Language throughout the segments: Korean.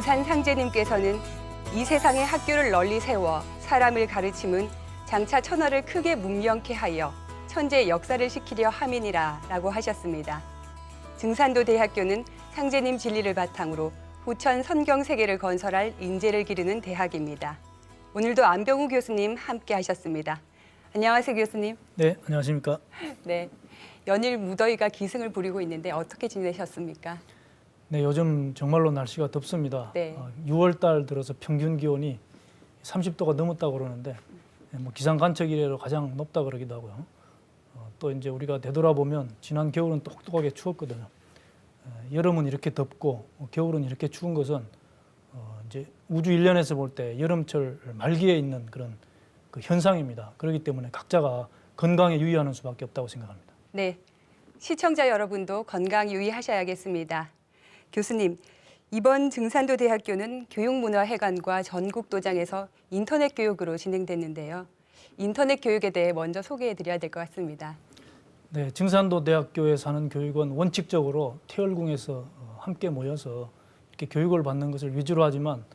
증산 상제님께서는 이 세상에 학교를 널리 세워 사람을 가르침은 장차 천하를 크게 문명케 하여 천재의 역사를 시키려 함이니라 라고 하셨습니다. 증산도 대학교는 상제님 진리를 바탕으로 부천 선경세계를 건설할 인재를 기르는 대학입니다. 오늘도 안병우 교수님 함께 하셨습니다. 안녕하세요, 교수님. 네, 안녕하십니까. 네, 연일 무더위가 기승을 부리고 있는데 어떻게 지내셨습니까? 네, 요즘 정말로 날씨가 덥습니다. 네. 6월 달 들어서 평균 기온이 30도가 넘었다고 그러는데 뭐 기상 관측 이래로 가장 높다 그러기도 하고요. 또 이제 우리가 되돌아보면 지난 겨울은 똑똑하게 추웠거든요. 여름은 이렇게 덥고 겨울은 이렇게 추운 것은 이제 우주 일련에서 볼 때 여름철 말기에 있는 그런 그 현상입니다. 그렇기 때문에 각자가 건강에 유의하는 수밖에 없다고 생각합니다. 네, 시청자 여러분도 건강 유의하셔야겠습니다. 교수님, 이번 증산도 대학교는 교육문화회관과 전국도장에서 인터넷 교육으로 진행됐는데요. 인터넷 교육에 대해 먼저 소개해드려야 될 것 같습니다. 네, 증산도 대학교에서 하는 교육은 원칙적으로 태열궁에서 함께 모여서 이렇게 교육을 받는 것을 위주로 하지만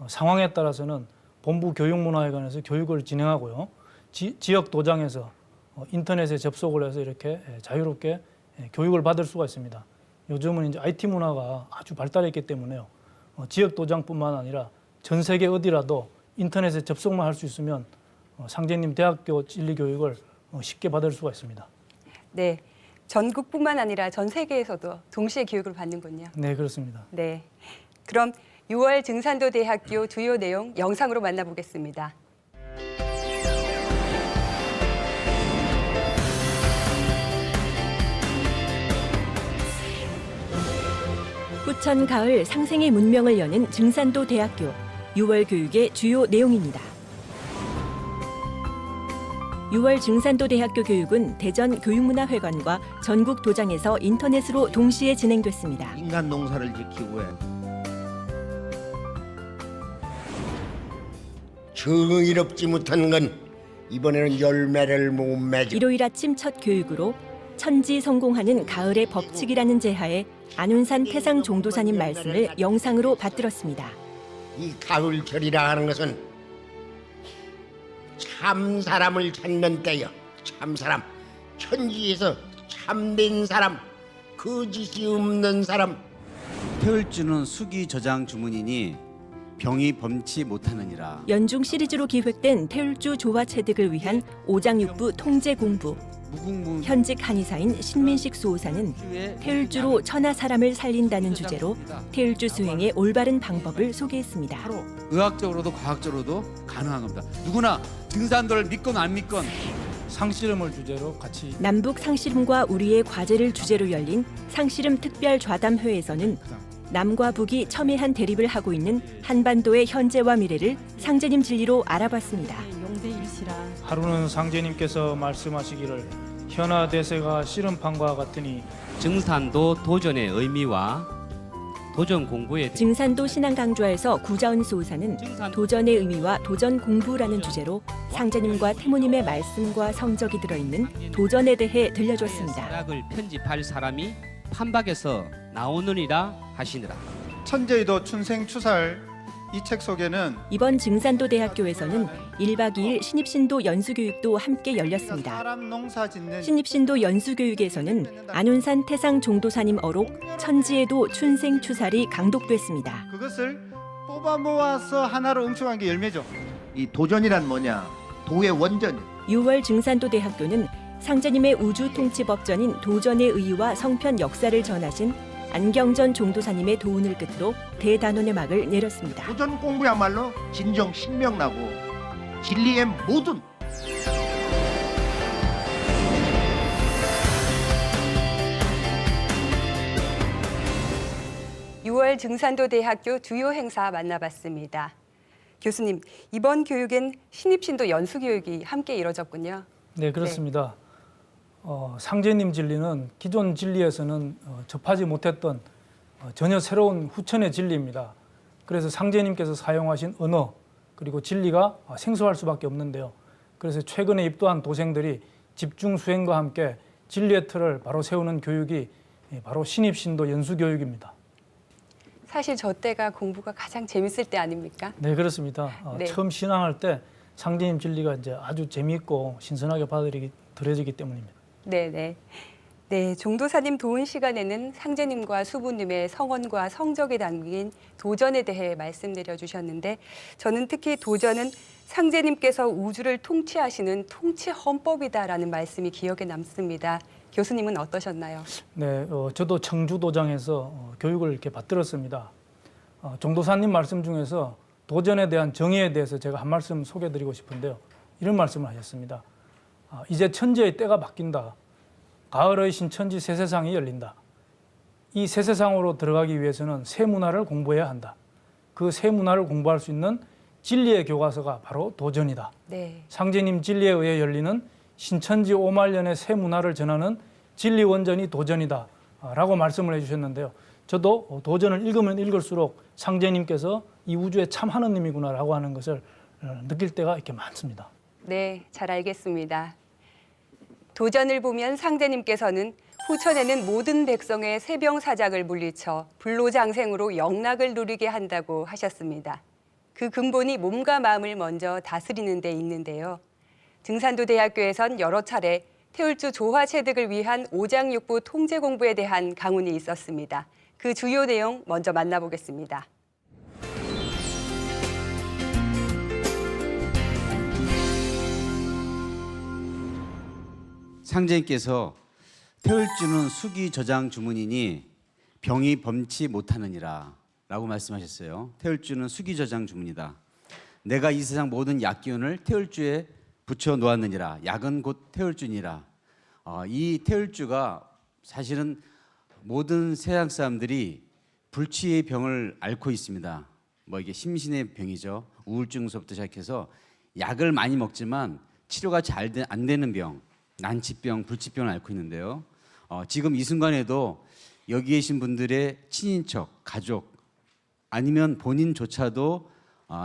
상황에 따라서는 본부 교육문화회관에서 교육을 진행하고요. 지역 도장에서 인터넷에 접속을 해서 이렇게 자유롭게 교육을 받을 수가 있습니다. 요즘은 이제 IT 문화가 아주 발달했기 때문에요. 지역 도장뿐만 아니라 전 세계 어디라도 인터넷에 접속만 할 수 있으면 상제님 대학교 진리 교육을 쉽게 받을 수가 있습니다. 네, 전국뿐만 아니라 전 세계에서도 동시에 교육을 받는군요. 네, 그렇습니다. 네, 그럼 6월 증산도 대학교 주요 내용 영상으로 만나보겠습니다. 후천 가을 상생의 문명을 여는 증산도 대학교 6월 교육의 주요 내용입니다. 6월 증산도 대학교 교육은 대전 교육문화회관과 전국 도장에서 인터넷으로 동시에 진행됐습니다. 인간 농사를 지키고 해. 정의롭지 못한 건 이번에는 열매를 못 맺어. 일요일 아침 첫 교육으로 천지 성공하는 가을의 법칙이라는 제하에 안운산 태상 종도사님 말씀을 영상으로 받들었습니다. 이 가을철이라 하는 것은 참 사람을 찾는 때여. 참 사람, 천지에서 참된 사람, 거짓이 없는 사람. 태울주는 수기 저장 주문이니 병이 범치 못하느니라. 연중 시리즈로 기획된 태울주 조화 체득을 위한 오장육부 통제 공부. 현직 한의사인 신민식 수호사는 태울주로 천하 사람을 살린다는 주제로 태울주 수행의 올바른 방법을 소개했습니다. 의학적으로도 과학적으로도 가능한 겁니다. 누구나 증산도를 믿건 안 믿건. 상씨름을 주제로 같이 남북 상씨름과 우리의 과제를 주제로 열린 상씨름 특별 좌담회에서는 남과 북이 첨예한 대립을 하고 있는 한반도의 현재와 미래를 상제님 진리로 알아봤습니다. 하루는 상제님께서 말씀하시기를 현아 대세가 씨름판과 같으니 증산도 도전의 의미와 도전 공부에 증산도 신앙강좌에서 구자은 수호사는 도전의 의미와 도전 공부라는 주제로 상제님과 태모님의 말씀과 성적이 들어있는 도전에 대해 들려줬습니다. 사락을 편집할 사람이 판박에서 나오느니라 하시느라. 천재의도 춘생추살 이 책 속에는 이번 증산도 대학교에서는 1박 2일 신입신도 연수교육도 함께 열렸습니다. 사람 농사 짓는 신입신도 연수교육에서는 안운산 태상 종도사님 어록 천지에도 춘생추살이 강독됐습니다. 그것을 뽑아 모아서 하나로 응축한 게 열매죠. 이 도전이란 뭐냐? 도의 원전. 6월 증산도 대학교는 상제님의 우주통치법전인 도전의 의의와 성편 역사를 전하신 안경전 종도사님의 도운을 끝으로 대단원의 막을 내렸습니다. 도전 공부야말로 진정 신명나고 진리의 모든. (6월) 증산도 대학교 주요 행사 만나봤습니다. 교수님, 이번 교육엔 신입신도 연수교육이 함께 이뤄졌군요. 네, 그렇습니다. 상제님 진리는 기존 진리에서는 접하지 못했던 전혀 새로운 후천의 진리입니다. 그래서 상제님께서 사용하신 언어 그리고 진리가 생소할 수밖에 없는데요. 그래서 최근에 입도한 도생들이 집중 수행과 함께 진리의 틀을 바로 세우는 교육이 바로 신입신도 연수교육입니다. 사실 저 때가 공부가 가장 재밌을 때 아닙니까? 네, 그렇습니다. 네. 처음 신앙할 때 상제님 진리가 이제 아주 재미있고 신선하게 받아들여지기 때문입니다. 네네. 네, 종도사님 도운 시간에는 상제님과 수부님의 성원과 성적이 담긴 도전에 대해 말씀드려 주셨는데 저는 특히 도전은 상제님께서 우주를 통치하시는 통치 헌법이다라는 말씀이 기억에 남습니다. 교수님은 어떠셨나요? 네, 저도 청주도장에서 교육을 이렇게 받들었습니다. 종도사님 말씀 중에서 도전에 대한 정의에 대해서 제가 한 말씀 소개드리고 싶은데요. 이런 말씀을 하셨습니다. 이제 천지의 때가 바뀐다. 가을의 신천지 새 세상이 열린다. 이 새 세상으로 들어가기 위해서는 새 문화를 공부해야 한다. 그 새 문화를 공부할 수 있는 진리의 교과서가 바로 도전이다. 네. 상제님 진리에 의해 열리는 신천지 5만 년의 새 문화를 전하는 진리 원전이 도전이다 라고 말씀을 해주셨는데요. 저도 도전을 읽으면 읽을수록 상제님께서 이 우주에 참 하느님이구나 라고 하는 것을 느낄 때가 이렇게 많습니다. 네, 잘 알겠습니다. 도전을 보면 상제님께서는 후천에는 모든 백성의 세병사작을 물리쳐 불로장생으로 영락을 누리게 한다고 하셨습니다. 그 근본이 몸과 마음을 먼저 다스리는 데 있는데요. 증산도 대학교에선 여러 차례 태울주 조화체득을 위한 오장육부 통제 공부에 대한 강운이 있었습니다. 그 주요 내용 먼저 만나보겠습니다. 상제님께서 태울주는 수기 저장 주문이니 병이 범치 못하느니라 라고 말씀하셨어요. 태울주는 수기 저장 주문이다. 내가 이 세상 모든 약 기운을 태울주에 붙여 놓았느니라. 약은 곧 태울주니라. 이 태울주가 사실은 모든 세상 사람들이 불치의 병을 앓고 있습니다. 뭐 이게 심신의 병이죠. 우울증서부터 시작해서 약을 많이 먹지만 치료가 잘 안 되는 병, 난치병, 불치병을 앓고 있는데요. 지금 이 순간에도 여기 계신 분들의 친인척, 가족 아니면 본인조차도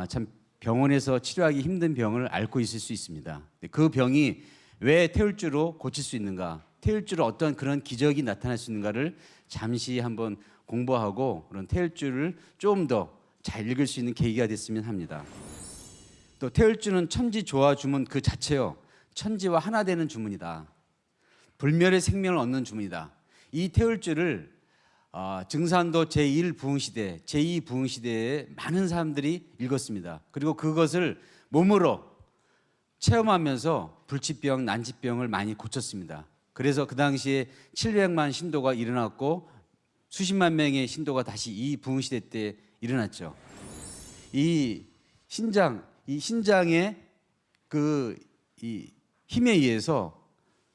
참 병원에서 치료하기 힘든 병을 앓고 있을 수 있습니다. 그 병이 왜 태울주로 고칠 수 있는가? 태울주로 어떤 그런 기적이 나타날 수 있는가를 잠시 한번 공부하고 그런 태울주를 좀 더 잘 읽을 수 있는 계기가 됐으면 합니다. 또 태울주는 천지 조화 주문 그 자체요. 천지와 하나 되는 주문이다. 불멸의 생명을 얻는 주문이다. 이 태울주를 증산도 제1부흥시대, 제2부흥시대에 많은 사람들이 읽었습니다. 그리고 그것을 몸으로 체험하면서 불치병, 난치병을 많이 고쳤습니다. 그래서 그 당시에 700만 신도가 일어났고 수십만 명의 신도가 다시 이 부흥시대 때 일어났죠. 이 신장의 이 힘에 의해서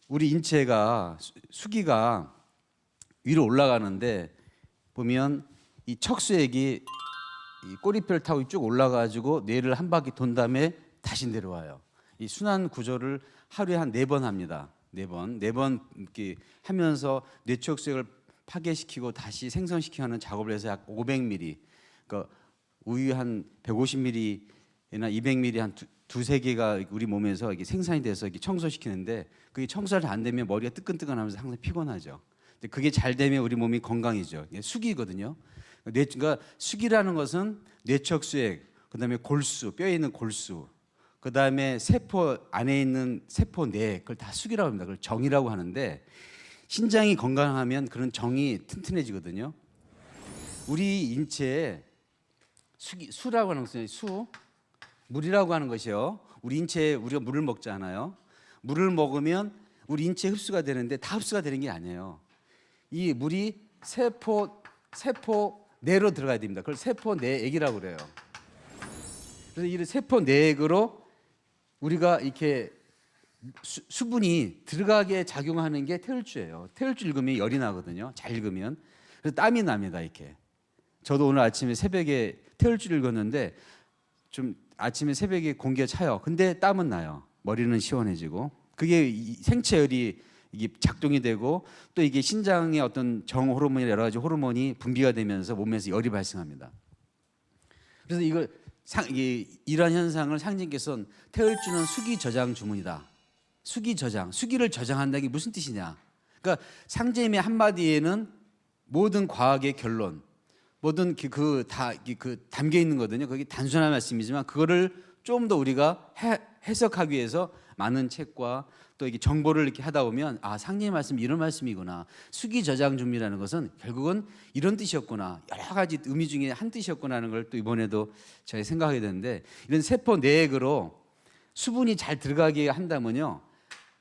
우리 인체가 수기가 위로 올라가는데 보면 이 척수액이 이 꼬리뼈를 타고 쭉 올라가지고 뇌를 한 바퀴 돈 다음에 다시 내려와요. 이 순환 구조를 하루에 한 4번 합니다. 4번 이렇게 하면서 뇌척수액을 파괴시키고 다시 생성시키고 하는 작업을 해서 약 500ml, 그러니까 우유 한 150ml나 200ml 한 두세 개가 우리 몸에서 이게 생산이 돼서 이렇게 청소시키는데 그게 청소가 안 되면 머리가 뜨끈뜨끈하면서 항상 피곤하죠. 근데 그게 잘 되면 우리 몸이 건강해져. 이게 수기거든요. 그러니까 수기라는 것은 뇌척수액, 그다음에 골수, 뼈에 있는 골수, 그다음에 세포 안에 있는 세포내 그걸 다 수기라고 합니다. 그걸 정이라고 하는데 신장이 건강하면 그런 정이 튼튼해지거든요. 우리 인체에 수라고 하는 것은 물이라고 하는 것이요. 우리 인체에 우리가 물을 먹잖아요. 물을 먹으면 우리 인체에 흡수가 되는데 다 흡수가 되는 게 아니에요. 이 물이 세포 내로 들어가야 됩니다. 그걸 세포 내액이라고 그래요. 그래서 이 세포 내액으로 우리가 이렇게 수분이 들어가게 작용하는 게 태울주예요. 태울주 읽으면 열이 나거든요. 잘 읽으면. 그래서 땀이 납니다. 이렇게. 저도 오늘 아침에 새벽에 태울주를 읽었는데 좀 아침에 새벽에 공기가 차요. 근데 땀은 나요. 머리는 시원해지고. 그게 생체열이 이게 작동이 되고 또 이게 신장의 어떤 정 호르몬이나 여러 가지 호르몬이 분비가 되면서 몸에서 열이 발생합니다. 그래서 이러한 현상을 상징께서는 태울주는 수기 저장 주문이다. 수기 저장, 수기를 저장한다는 게 무슨 뜻이냐? 그러니까 상제님의 한마디에는 모든 과학의 결론, 모든 다 담겨 있는 거거든요. 그게 단순한 말씀이지만 그거를 좀 더 우리가 해석하기 위해서 많은 책과 또 이게 정보를 이렇게 하다 보면 아, 상제의 말씀 이런 말씀이구나. 수기 저장 준비라는 것은 결국은 이런 뜻이었구나. 여러 가지 의미 중에 한 뜻이었구나 하는 걸 또 이번에도 제가 생각하게 되는데 이런 세포 내액으로 수분이 잘 들어가게 한다면요.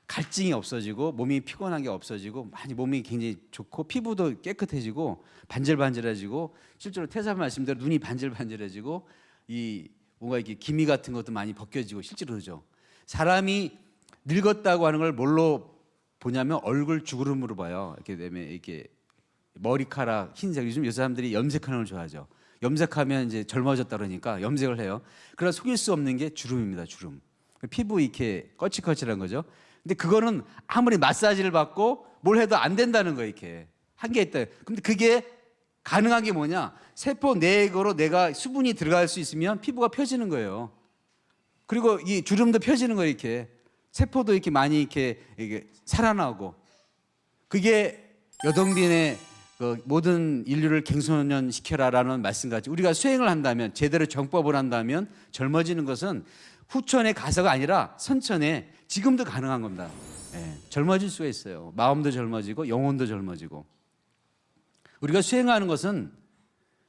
갈증이 없어지고 몸이 피곤한 게 없어지고 많이 몸이 굉장히 좋고 피부도 깨끗해지고 반질반질해지고 실제로 태사 말씀대로 눈이 반질반질해지고 이 뭔가 이렇게 기미 같은 것도 많이 벗겨지고 실제로 그러죠. 사람이 늙었다고 하는 걸 뭘로 보냐면 얼굴 주구름으로 봐요. 이렇게 되면 이렇게 머리카락 흰색 요즘 사람들이 염색하는 걸 좋아하죠. 염색하면 이제 젊어졌다 그러니까 염색을 해요. 그러나 속일 수 없는 게 주름입니다. 주름. 피부 이렇게 거칠거칠한 거죠. 근데 그거는 아무리 마사지를 받고 뭘 해도 안 된다는 거예요. 이렇게 한계 있다. 근데 그게 가능한 게 뭐냐? 세포 내액으로 내가 수분이 들어갈 수 있으면 피부가 펴지는 거예요. 그리고 이 주름도 펴지는 거예요. 이렇게 세포도 이렇게 많이 이렇게 살아나고 그게 여동빈의 그 모든 인류를 갱소년 시켜라라는 말씀같이 우리가 수행을 한다면 제대로 정법을 한다면 젊어지는 것은 후천의 가서가 아니라 선천에 지금도 가능한 겁니다. 예, 젊어질 수가 있어요. 마음도 젊어지고 영혼도 젊어지고 우리가 수행하는 것은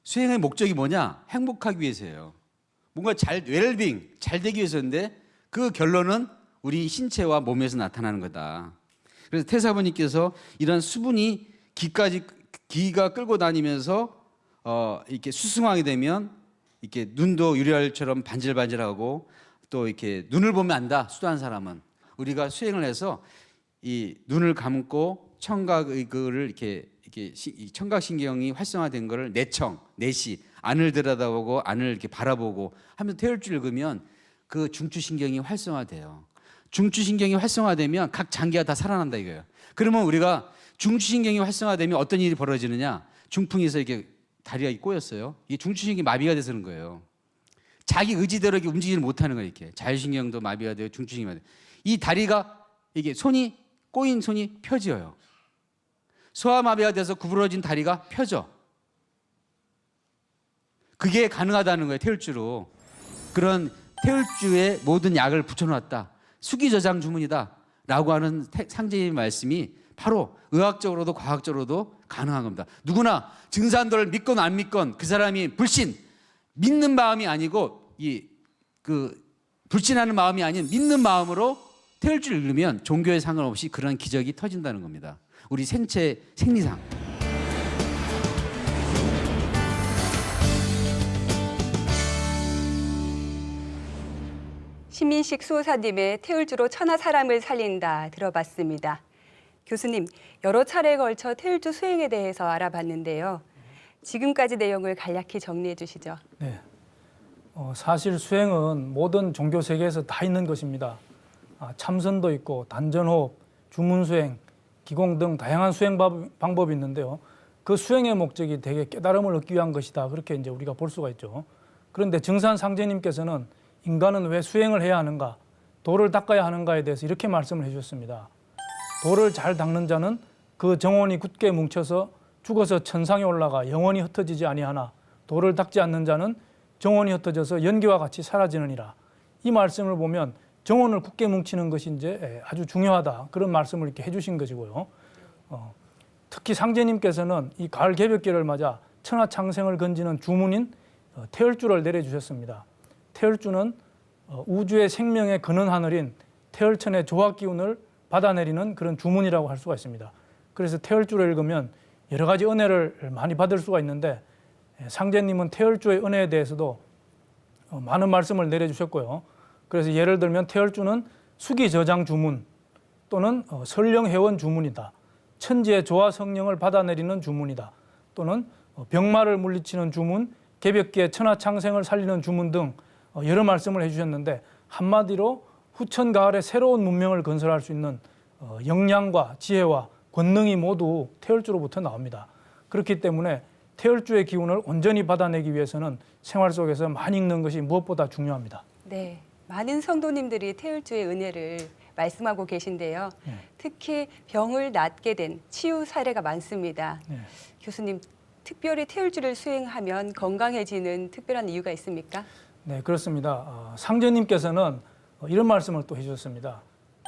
수행의 목적이 뭐냐? 행복하기 위해서예요. 뭔가 웰빙, 잘 되기 위해서인데 그 결론은 우리 신체와 몸에서 나타나는 거다. 그래서 태사부님께서 이런 수분이 기가 끌고 다니면서 이렇게 수승하게 되면 이렇게 눈도 유리알처럼 반질반질하고 또 이렇게 눈을 보면 안다. 수도한 사람은 우리가 수행을 해서 이 눈을 감고 청각을 이렇게 청각신경이 활성화된 거를 내시 안을 들여다보고 안을 이렇게 바라보고 하면서 태울줄 읽으면 그 중추신경이 활성화돼요. 중추신경이 활성화되면 각 장기가 다 살아난다 이거예요. 그러면 우리가 중추신경이 활성화되면 어떤 일이 벌어지느냐? 중풍에서 이렇게 다리가 꼬였어요. 이게 중추신경이 마비가 돼서 그런 거예요. 자기 의지대로 이렇게 움직이지 못하는 거예요. 이렇게 자율신경도 마비가 되고 중추신경이 마비가 돼요. 이 다리가 이게 꼬인 손이 펴져요. 소아마비가 돼서 구부러진 다리가 펴져. 그게 가능하다는 거예요. 태울주로. 그런 태울주에 모든 약을 붙여놨다. 수기저장 주문이다 라고 하는 상제의 말씀이 바로 의학적으로도 과학적으로도 가능한 겁니다. 누구나 증산도를 믿건 안 믿건 그 사람이 불신, 믿는 마음이 아니고 불신하는 마음이 아닌 믿는 마음으로 태울주를 읽으면 종교에 상관없이 그런 기적이 터진다는 겁니다. 우리 생체 생리상. 신민식 수호사님의 태울주로 천하 사람을 살린다 들어봤습니다. 교수님, 여러 차례에 걸쳐 태울주 수행에 대해서 알아봤는데요. 지금까지 내용을 간략히 정리해 주시죠. 네. 사실 수행은 모든 종교 세계에서 다 있는 것입니다. 참선도 있고 단전호흡, 주문수행, 기공 등 다양한 수행 방법이 있는데요. 그 수행의 목적이 대개 깨달음을 얻기 위한 것이다. 그렇게 이제 우리가 볼 수가 있죠. 그런데 증산 상제님께서는 인간은 왜 수행을 해야 하는가, 도를 닦아야 하는가에 대해서 이렇게 말씀을 해주셨습니다. 도를 잘 닦는 자는 그 정원이 굳게 뭉쳐서 죽어서 천상에 올라가 영원히 흩어지지 아니하나 도를 닦지 않는 자는 정원이 흩어져서 연기와 같이 사라지느니라. 이 말씀을 보면 정원을 굳게 뭉치는 것이 이제 아주 중요하다. 그런 말씀을 이렇게 해주신 것이고요. 특히 상제님께서는 이 가을 개벽기를 맞아 천하창생을 건지는 주문인 태열주를 내려주셨습니다. 태열주는 우주의 생명의 근원 하늘인 태열천의 조화 기운을 받아내리는 그런 주문이라고 할 수가 있습니다. 그래서 태열주를 읽으면 여러 가지 은혜를 많이 받을 수가 있는데 상제님은 태열주의 은혜에 대해서도 많은 말씀을 내려주셨고요. 그래서 예를 들면 태열주는 수기저장 주문 또는 설령회원 주문이다. 천지의 조화 성령을 받아내리는 주문이다. 또는 병마를 물리치는 주문, 개벽기의 천하창생을 살리는 주문 등 여러 말씀을 해주셨는데 한마디로 후천 가을에 새로운 문명을 건설할 수 있는 역량과 지혜와 권능이 모두 태열주로부터 나옵니다. 그렇기 때문에 태열주의 기운을 온전히 받아내기 위해서는 생활 속에서 많이 읽는 것이 무엇보다 중요합니다. 네, 많은 성도님들이 태열주의 은혜를 말씀하고 계신데요. 특히 병을 낫게 된 치유 사례가 많습니다. 교수님, 특별히 태울주를 수행하면 건강해지는 특별한 이유가 있습니까? 네, 그렇습니다. 상제님께서는 이런 말씀을 또 해주셨습니다.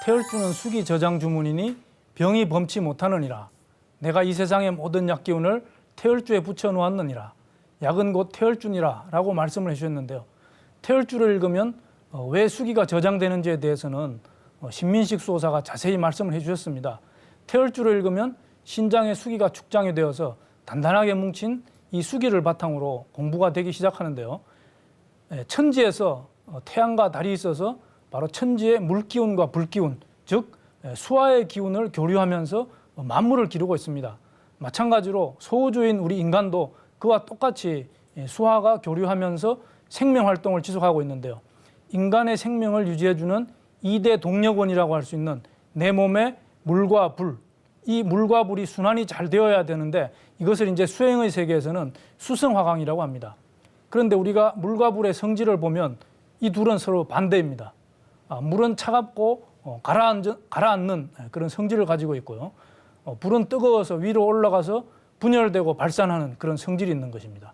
태울주는 수기 저장 주문이니 병이 범치 못하느니라. 내가 이 세상의 모든 약기운을 태울주에 붙여놓았느니라. 약은 곧 태울주니라 라고 말씀을 해주셨는데요. 태울주를 읽으면 왜 수기가 저장되는지에 대해서는 신민식 수호사가 자세히 말씀을 해주셨습니다. 태울주를 읽으면 신장의 수기가 축장이 되어서 단단하게 뭉친 이 수기를 바탕으로 공부가 되기 시작하는데요. 천지에서 태양과 달이 있어서 바로 천지의 물기운과 불기운, 즉 수화의 기운을 교류하면서 만물을 기르고 있습니다. 마찬가지로 소우주인 우리 인간도 그와 똑같이 수화가 교류하면서 생명 활동을 지속하고 있는데요. 인간의 생명을 유지해주는 2대 동력원이라고 할 수 있는 내 몸의 물과 불, 이 물과 불이 순환이 잘 되어야 되는데 이것을 이제 수행의 세계에서는 수성화강이라고 합니다. 그런데 우리가 물과 불의 성질을 보면 이 둘은 서로 반대입니다. 물은 차갑고 가라앉는 그런 성질을 가지고 있고요. 불은 뜨거워서 위로 올라가서 분열되고 발산하는 그런 성질이 있는 것입니다.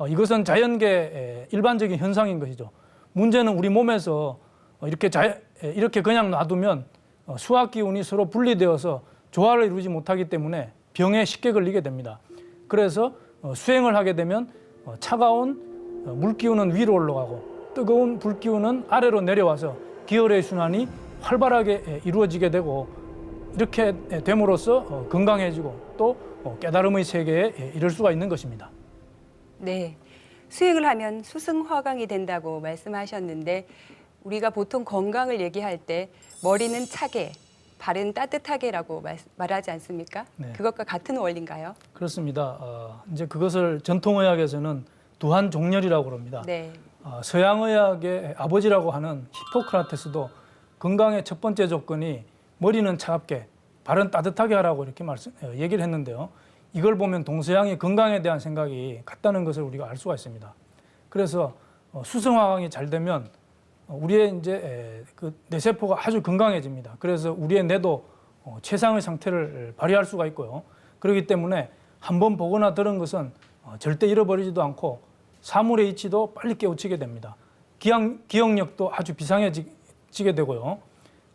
이것은 자연계의 일반적인 현상인 것이죠. 문제는 우리 몸에서 이렇게 그냥 놔두면 수학 기운이 서로 분리되어서 조화를 이루지 못하기 때문에 병에 쉽게 걸리게 됩니다. 그래서 수행을 하게 되면 차가운 물기운은 위로 올라가고 뜨거운 불기운은 아래로 내려와서 기혈의 순환이 활발하게 이루어지게 되고 이렇게 됨으로써 건강해지고 또 깨달음의 세계에 이를 수가 있는 것입니다. 네, 수행을 하면 수승화강이 된다고 말씀하셨는데 우리가 보통 건강을 얘기할 때 머리는 차게, 발은 따뜻하게라고 말하지 않습니까? 네. 그것과 같은 원리인가요? 그렇습니다. 이제 그것을 전통의학에서는 두한종렬이라고 그럽니다. 네. 서양의학의 아버지라고 하는 히포크라테스도 건강의 첫 번째 조건이 머리는 차갑게, 발은 따뜻하게 하라고 이렇게 얘기를 했는데요. 이걸 보면 동서양의 건강에 대한 생각이 같다는 것을 우리가 알 수가 있습니다. 그래서 수성화강이 잘 되면 우리의 이제 그 뇌세포가 아주 건강해집니다. 그래서 우리의 뇌도 최상의 상태를 발휘할 수가 있고요. 그렇기 때문에 한번 보거나 들은 것은 절대 잃어버리지도 않고 사물의 이치도 빨리 깨우치게 됩니다. 기억력도 아주 비상해지게 되고요.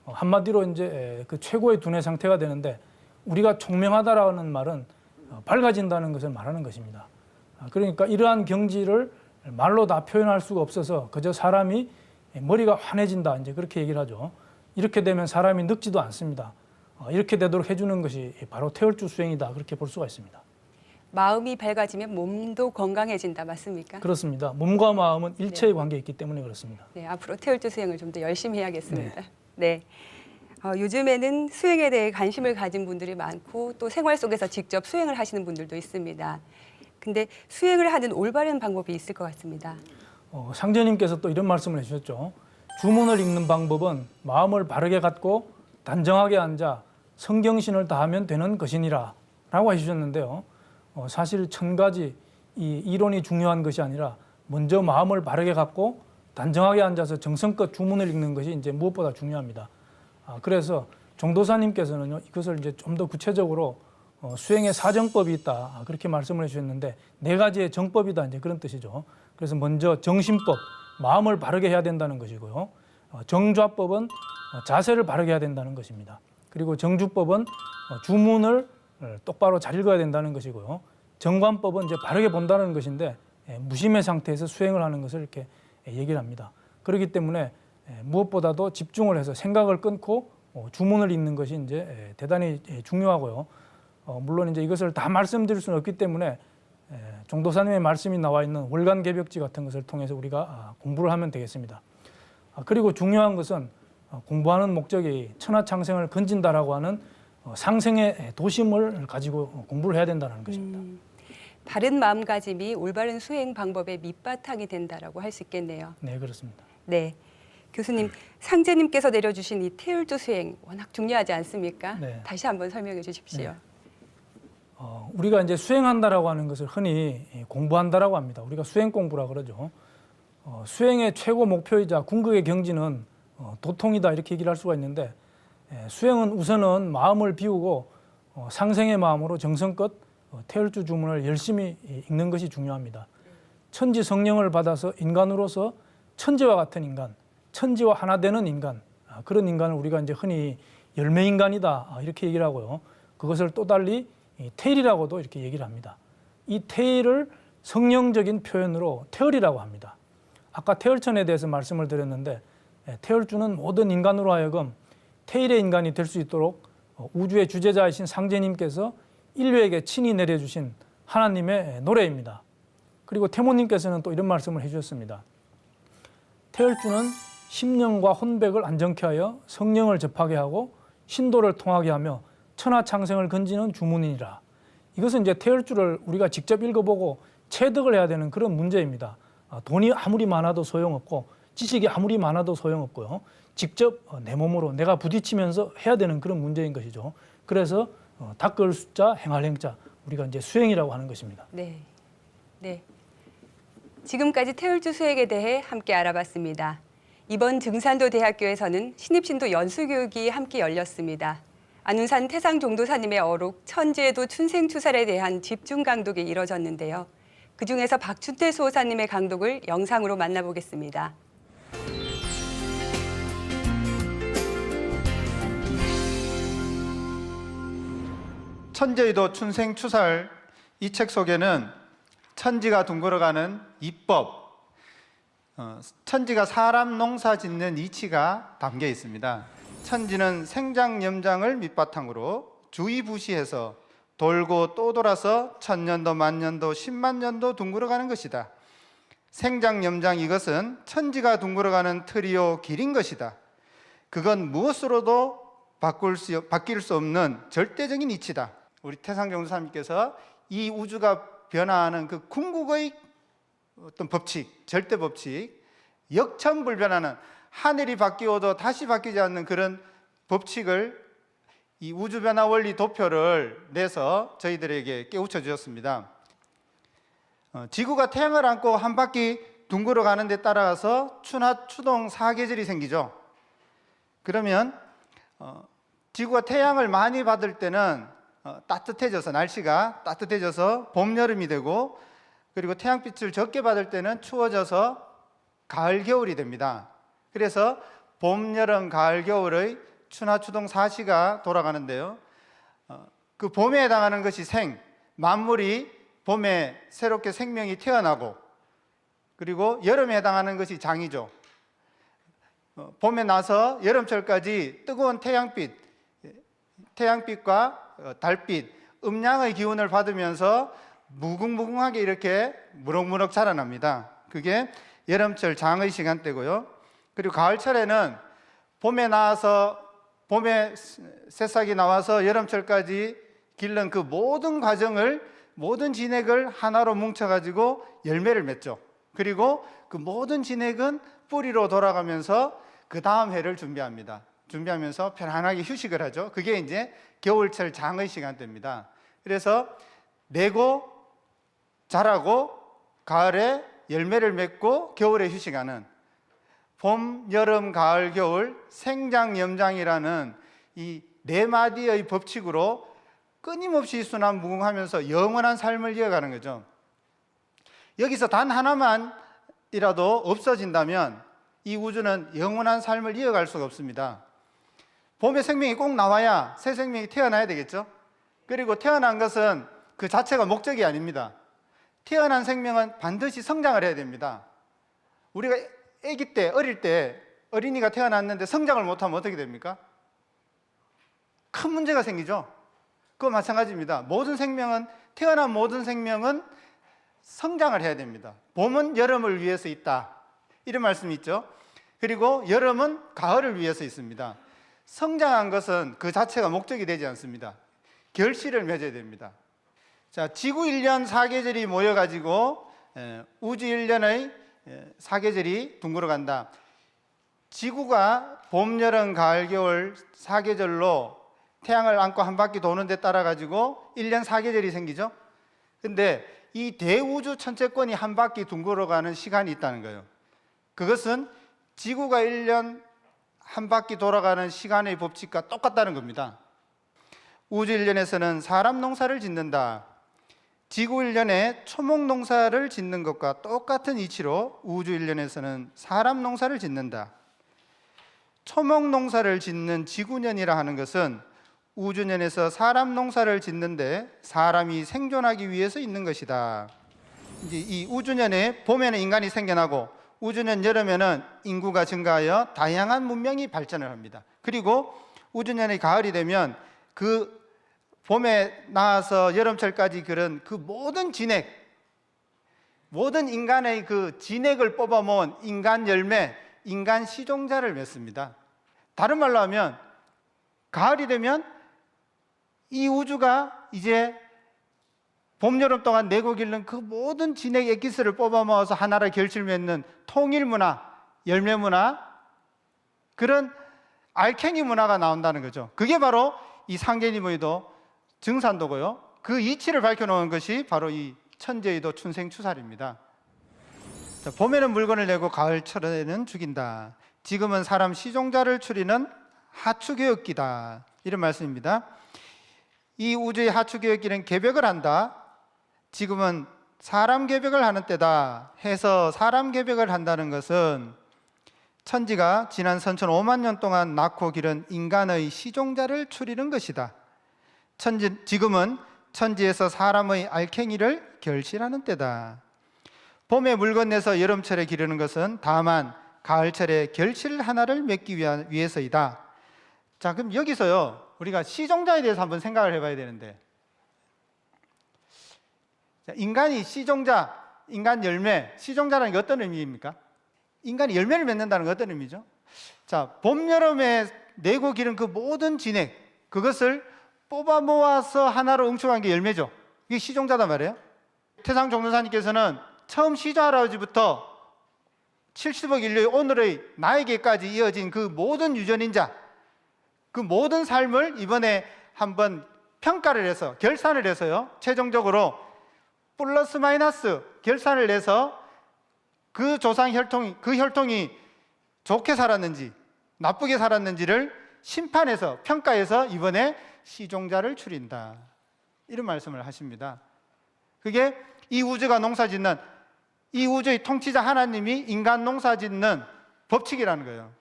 한마디로 이제 그 최고의 두뇌 상태가 되는데 우리가 총명하다라는 말은 밝아진다는 것을 말하는 것입니다. 그러니까 이러한 경지를 말로 다 표현할 수가 없어서 그저 사람이 머리가 환해진다 이제 그렇게 얘기를 하죠. 이렇게 되면 사람이 늙지도 않습니다. 이렇게 되도록 해주는 것이 바로 태울주 수행이다 그렇게 볼 수가 있습니다. 마음이 밝아지면 몸도 건강해진다 맞습니까? 그렇습니다. 몸과 마음은 일체의 관계에 있기 때문에 그렇습니다. 네, 앞으로 태울주 수행을 좀 더 열심히 해야겠습니다. 네. 요즘에는 수행에 대해 관심을 가진 분들이 많고 또 생활 속에서 직접 수행을 하시는 분들도 있습니다. 근데 수행을 하는 올바른 방법이 있을 것 같습니다. 상제님께서 또 이런 말씀을 해주셨죠. 주문을 읽는 방법은 마음을 바르게 갖고 단정하게 앉아 성경신을 다하면 되는 것이니라 라고 해주셨는데요. 사실 1000가지 이 이론이 중요한 것이 아니라 먼저 마음을 바르게 갖고 단정하게 앉아서 정성껏 주문을 읽는 것이 이제 무엇보다 중요합니다. 그래서 종도사님께서는요, 이것을 이제 좀 더 구체적으로 수행의 사정법이 있다 그렇게 말씀을 해주셨는데 4가지의 정법이다 이제 그런 뜻이죠. 그래서 먼저 정신법, 마음을 바르게 해야 된다는 것이고요. 정좌법은 자세를 바르게 해야 된다는 것입니다. 그리고 정주법은 주문을 똑바로 잘 읽어야 된다는 것이고요. 정관법은 이제 바르게 본다는 것인데 무심의 상태에서 수행을 하는 것을 이렇게 얘기를 합니다. 그렇기 때문에 무엇보다도 집중을 해서 생각을 끊고 주문을 읽는 것이 이제 대단히 중요하고요. 물론 이제 이것을 다 말씀드릴 수는 없기 때문에 종도사님의 말씀이 나와 있는 월간 개벽지 같은 것을 통해서 우리가 공부를 하면 되겠습니다. 그리고 중요한 것은 공부하는 목적이 천하창생을 건진다라고 하는 상생의 도심을 가지고 공부를 해야 된다는 것입니다. 바른 마음가짐이 올바른 수행 방법의 밑바탕이 된다라고 할 수 있겠네요. 네, 그렇습니다. 네. 교수님, 상제님께서 내려주신 이 태울주 수행 워낙 중요하지 않습니까? 네. 다시 한번 설명해 주십시오. 네. 우리가 이제 수행한다라고 하는 것을 흔히 공부한다라고 합니다. 우리가 수행 공부라 그러죠. 수행의 최고 목표이자 궁극의 경지는 도통이다 이렇게 얘기를 할 수가 있는데 수행은 우선은 마음을 비우고 상생의 마음으로 정성껏 태열주 주문을 열심히 읽는 것이 중요합니다. 천지 성령을 받아서 인간으로서 천지와 같은 인간, 천지와 하나 되는 인간, 그런 인간을 우리가 이제 흔히 열매 인간이다 이렇게 얘기를 하고요. 그것을 또 달리 태일이라고도 이렇게 얘기를 합니다. 이 태일을 성령적인 표현으로 태열이라고 합니다. 아까 태열천에 대해서 말씀을 드렸는데 태열주는 모든 인간으로 하여금 태일의 인간이 될 수 있도록 우주의 주재자이신 상제님께서 인류에게 친히 내려주신 하나님의 노래입니다. 그리고 태모님께서는 또 이런 말씀을 해주셨습니다. 태열주는 심령과 혼백을 안정케 하여 성령을 접하게 하고 신도를 통하게 하며 천하창생을 건지는 주문이니라. 이것은 이제 태열주를 우리가 직접 읽어보고 체득을 해야 되는 그런 문제입니다. 돈이 아무리 많아도 소용없고 지식이 아무리 많아도 소용없고요. 직접 내 몸으로 내가 부딪히면서 해야 되는 그런 문제인 것이죠. 그래서 닦을 숫자, 행할 행자, 우리가 이제 수행이라고 하는 것입니다. 네. 네. 지금까지 태열주 수행에 대해 함께 알아봤습니다. 이번 증산도 대학교에서는 신입신도 연수교육이 함께 열렸습니다. 안운산 태상종도사님의 어록 천지에도 춘생추살에 대한 집중 강독이 이뤄졌는데요. 그중에서 박춘태 수호사님의 강독을 영상으로 만나보겠습니다. 천재의도 춘생추살 이 책 속에는 천지가 둥글어가는 이법, 천지가 사람 농사 짓는 이치가 담겨 있습니다. 천지는 생장염장을 밑바탕으로 주의부시해서 돌고 또 돌아서 천년도, 만년도, 10만 년도 둥글어가는 것이다. 생장염장 이것은 천지가 둥글어가는 트리오 길인 것이다. 그건 무엇으로도 바뀔 수 없는 절대적인 이치다. 우리 태상종도사님께서 이 우주가 변화하는 그 궁극의 어떤 법칙, 절대 법칙, 역천불변하는 하늘이 바뀌어도 다시 바뀌지 않는 그런 법칙을 이 우주변화 원리 도표를 내서 저희들에게 깨우쳐 주셨습니다. 지구가 태양을 안고 한 바퀴 둥글어 가는 데 따라서 추나 추동 사계절이 생기죠. 그러면 지구가 태양을 많이 받을 때는 따뜻해져서 날씨가 따뜻해져서 봄, 여름이 되고 그리고 태양빛을 적게 받을 때는 추워져서 가을, 겨울이 됩니다. 그래서 봄, 여름, 가을, 겨울의 추나 추동 사시가 돌아가는데요. 그 봄에 해당하는 것이 생, 만물이 봄에 새롭게 생명이 태어나고 그리고 여름에 해당하는 것이 장이죠. 봄에 나서 여름철까지 뜨거운 태양빛과 달빛, 음양의 기운을 받으면서 무궁무궁하게 이렇게 무럭무럭 자라납니다. 그게 여름철 장의 시간대고요. 그리고 가을철에는 봄에 나와서 봄에 새싹이 나와서 여름철까지 길른 그 모든 과정을 모든 진액을 하나로 뭉쳐가지고 열매를 맺죠. 그리고 그 모든 진액은 뿌리로 돌아가면서 그 다음 해를 준비하면서 편안하게 휴식을 하죠. 그게 이제 겨울철 장의 시간대입니다. 그래서 내고 자라고 가을에 열매를 맺고 겨울에 휴식하는 봄, 여름, 가을, 겨울 생장염장이라는 이 네 마디의 법칙으로 끊임없이 순환무궁하면서 영원한 삶을 이어가는 거죠. 여기서 단 하나만이라도 없어진다면 이 우주는 영원한 삶을 이어갈 수가 없습니다. 봄에 생명이 꼭 나와야 새 생명이 태어나야 되겠죠. 그리고 태어난 것은 그 자체가 목적이 아닙니다. 태어난 생명은 반드시 성장을 해야 됩니다. 우리가 아기 때, 어릴 때 어린이가 태어났는데 성장을 못하면 어떻게 됩니까? 큰 문제가 생기죠. 그거 마찬가지입니다. 태어난 모든 생명은 성장을 해야 됩니다. 봄은 여름을 위해서 있다, 이런 말씀이 있죠. 그리고 여름은 가을을 위해서 있습니다. 성장한 것은 그 자체가 목적이 되지 않습니다. 결실을 맺어야 됩니다. 자, 지구 1년 사계절이 모여가지고 우주 1년의 사계절이 둥글어 간다. 지구가 봄, 여름, 가을, 겨울 사계절로 태양을 안고 한 바퀴 도는 데 따라 가지고 1년 사계절이 생기죠. 근데 이 대우주 천체권이 한 바퀴 둥글어 가는 시간이 있다는 거예요. 그것은 지구가 1년 한 바퀴 돌아가는 시간의 법칙과 똑같다는 겁니다. 우주 1년에서는 사람 농사를 짓는다. 지구 일련에 초목 농사를 짓는 것과 똑같은 이치로 우주 일련에서는 사람 농사를 짓는다. 초목 농사를 짓는 지구년이라 하는 것은 우주년에서 사람 농사를 짓는데 사람이 생존하기 위해서 있는 것이다. 이제 이 우주년에 봄에는 인간이 생겨나고 우주년 여름에는 인구가 증가하여 다양한 문명이 발전을 합니다. 그리고 우주년의 가을이 되면 그 봄에 나와서 여름철까지 그런 그 모든 진액, 모든 인간의 그 진액을 뽑아 모은 인간 열매, 인간 시종자를 맺습니다. 다른 말로 하면 가을이 되면 이 우주가 이제 봄, 여름 동안 내고 기른 그 모든 진액 엑기스를 뽑아 모아서 하나를 결실 맺는 통일 문화, 열매 문화, 그런 알갱이 문화가 나온다는 거죠. 그게 바로 이 상계니무의도 증산도고요. 그 이치를 밝혀놓은 것이 바로 이 천재의도 춘생추살입니다. 자, 봄에는 물건을 내고 가을철에는 죽인다. 지금은 사람 시종자를 추리는 하추교역기다. 이런 말씀입니다. 이 우주의 하추교역기는 개벽을 한다. 지금은 사람 개벽을 하는 때다 해서 사람 개벽을 한다는 것은 천지가 지난 선천 5만 년 동안 낳고 기른 인간의 시종자를 추리는 것이다. 지금은 천지에서 사람의 알갱이를 결실하는 때다. 봄에 물건 내서 여름철에 기르는 것은 다만 가을철에 결실 하나를 맺기 위해서이다. 자, 그럼 여기서요 우리가 시종자에 대해서 한번 생각을 해봐야 되는데, 자, 인간이 시종자, 인간 열매, 시종자라는 게 어떤 의미입니까? 인간이 열매를 맺는다는 건 어떤 의미죠? 자, 봄, 여름에 내고 기른 그 모든 진액, 그것을 뽑아 모아서 하나로 응축한 게 열매죠. 이게 시종자단 말이에요. 태상 종도사님께서는 처음 시조 할아버지부터 70억 인류의 오늘의 나에게까지 이어진 그 모든 유전인자, 그 모든 삶을 이번에 한번 평가를 해서 결산을 해서요, 최종적으로 플러스 마이너스 결산을 해서 그 조상 혈통이, 그 혈통이 좋게 살았는지 나쁘게 살았는지를 심판해서 평가해서 이번에 시종자를 추린다. 이런 말씀을 하십니다. 그게 이 우주가 농사짓는, 이 우주의 통치자 하나님이 인간 농사짓는 법칙이라는 거예요.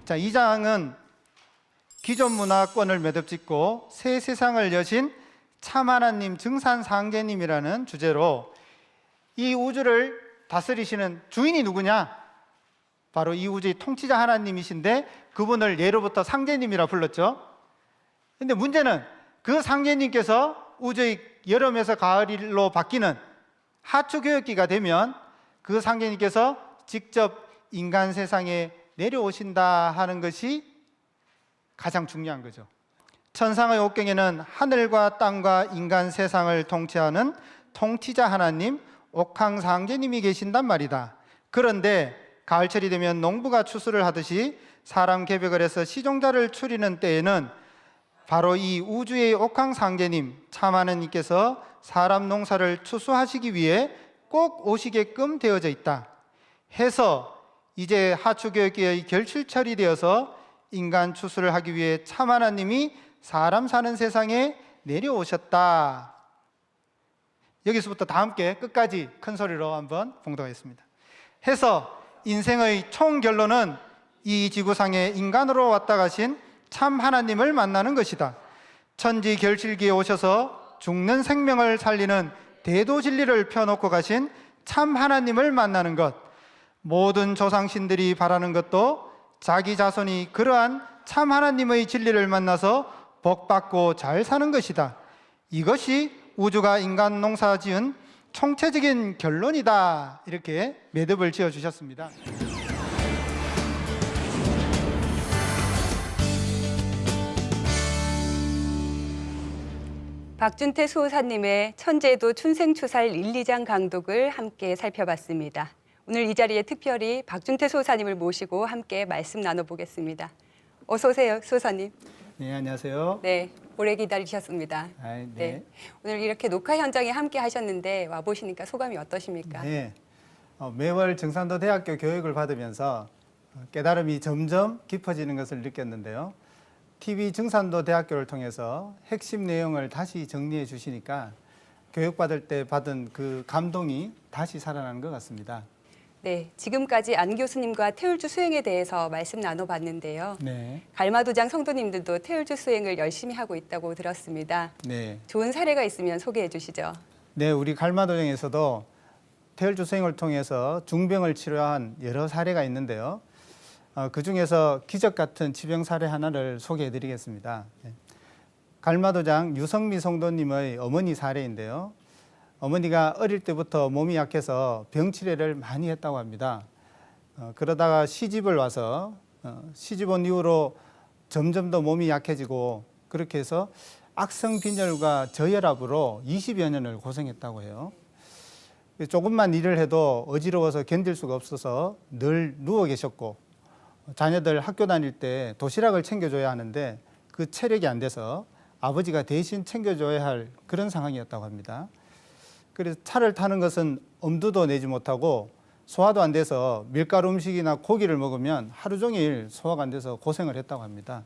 자, 이 장은 기존 문화권을 매듭짓고 새 세상을 여신 참 하나님 증산상계님이라는 주제로 이 우주를 다스리시는 주인이 누구냐? 바로 이 우주의 통치자 하나님이신데 그분을 예로부터 상제님이라 불렀죠. 근데 문제는 그 상제님께서 우주의 여름에서 가을로 바뀌는 하추교역기가 되면 그 상제님께서 직접 인간 세상에 내려오신다 하는 것이 가장 중요한 거죠. 천상의 옥경에는 하늘과 땅과 인간 세상을 통치하는 통치자 하나님 옥황상제님이 계신단 말이다. 그런데 가을철이 되면 농부가 추수를 하듯이 사람 개벽을 해서 시종자를 추리는 때에는 바로 이 우주의 옥황상제님 참 하나님께서 사람 농사를 추수하시기 위해 꼭 오시게끔 되어져 있다 해서 이제 하추교역기의 결실철이 되어서 인간 추수를 하기 위해 참 하나님이 사람 사는 세상에 내려오셨다. 여기서부터 다 함께 끝까지 큰 소리로 한번 봉독하겠습니다. 해서 인생의 총 결론은 이 지구상에 인간으로 왔다 가신 참 하나님을 만나는 것이다. 천지 결실기에 오셔서 죽는 생명을 살리는 대도 진리를 펴놓고 가신 참 하나님을 만나는 것, 모든 조상신들이 바라는 것도 자기 자손이 그러한 참 하나님의 진리를 만나서 복받고 잘 사는 것이다. 이것이 우주가 인간 농사 지은 총체적인 결론이다. 이렇게 매듭을 지어 주셨습니다. 박준태 수호사님의 천재도 춘생추살 1, 2장 강독을 함께 살펴봤습니다. 오늘 이 자리에 특별히 박준태 수호사님을 모시고 함께 말씀 나눠보겠습니다. 어서 오세요, 수호사님. 네, 안녕하세요. 네, 오래 기다리셨습니다. 네. 오늘 이렇게 녹화 현장에 함께 하셨는데 와보시니까 소감이 어떠십니까? 네. 매월 증산도 대학교 교육을 받으면서 깨달음이 점점 깊어지는 것을 느꼈는데요. TV 증산도 대학교를 통해서 핵심 내용을 다시 정리해 주시니까 교육받을 때 받은 그 감동이 다시 살아나는 것 같습니다. 네, 지금까지 안 교수님과 태울주 수행에 대해서 말씀 나눠봤는데요. 네. 갈마도장 성도님들도 태울주 수행을 열심히 하고 있다고 들었습니다. 네. 좋은 사례가 있으면 소개해 주시죠. 네, 우리 갈마도장에서도 태울주 수행을 통해서 중병을 치료한 여러 사례가 있는데요. 그 중에서 기적 같은 치병 사례 하나를 소개해 드리겠습니다. 갈마도장 유성미 성도님의 어머니 사례인데요. 어머니가 어릴 때부터 몸이 약해서 병 치료를 많이 했다고 합니다. 그러다가 시집을 와서 시집 온 이후로 점점 더 몸이 약해지고 그렇게 해서 악성 빈혈과 저혈압으로 20여 년을 고생했다고 해요. 조금만 일을 해도 어지러워서 견딜 수가 없어서 늘 누워 계셨고 자녀들 학교 다닐 때 도시락을 챙겨줘야 하는데 그 체력이 안 돼서 아버지가 대신 챙겨줘야 할 그런 상황이었다고 합니다. 그래서 차를 타는 것은 엄두도 내지 못하고 소화도 안 돼서 밀가루 음식이나 고기를 먹으면 하루 종일 소화가 안 돼서 고생을 했다고 합니다.